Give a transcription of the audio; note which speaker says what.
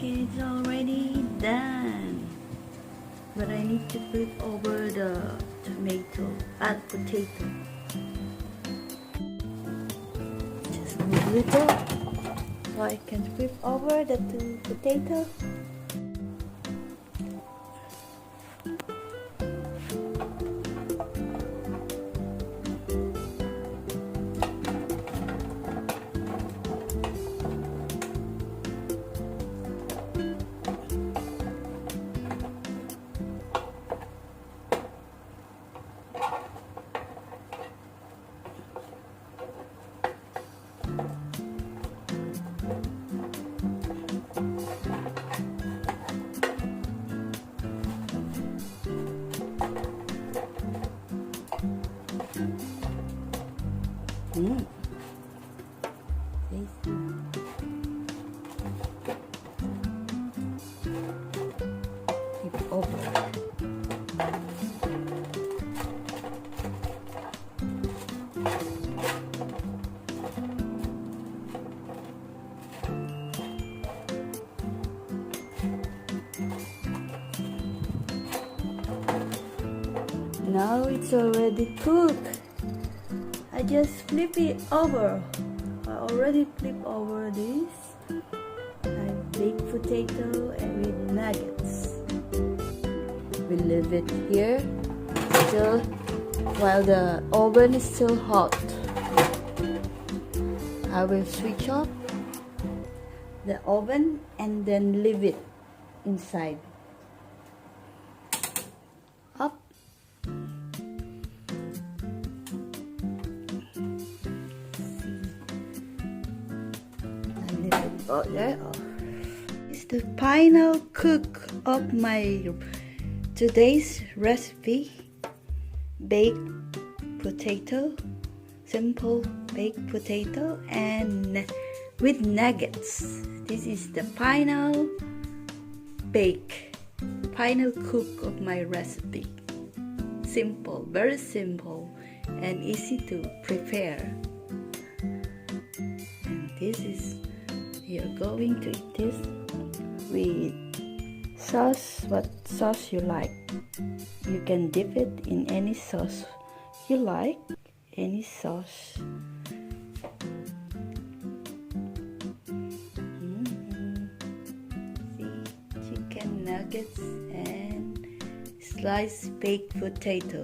Speaker 1: Okay, it's already done. But I need to flip over the potato. Just move little so I can flip over the two potatoes. Flip over. Now it's already cooked. I just flip it over. I already flip over this. I baked potato and with nuggets. We leave it here still while the oven is still hot. I will switch off the oven and then leave it inside. Up. Oh, there. Oh. It's the final cook of my today's recipe. Baked potato, simple baked potato and with nuggets. This is the final cook of my recipe. Simple, very simple and easy to prepare. And this is, you're going to eat this with sauce, what sauce you like. You can dip it in any sauce you like, any sauce. See, chicken nuggets and sliced baked potato.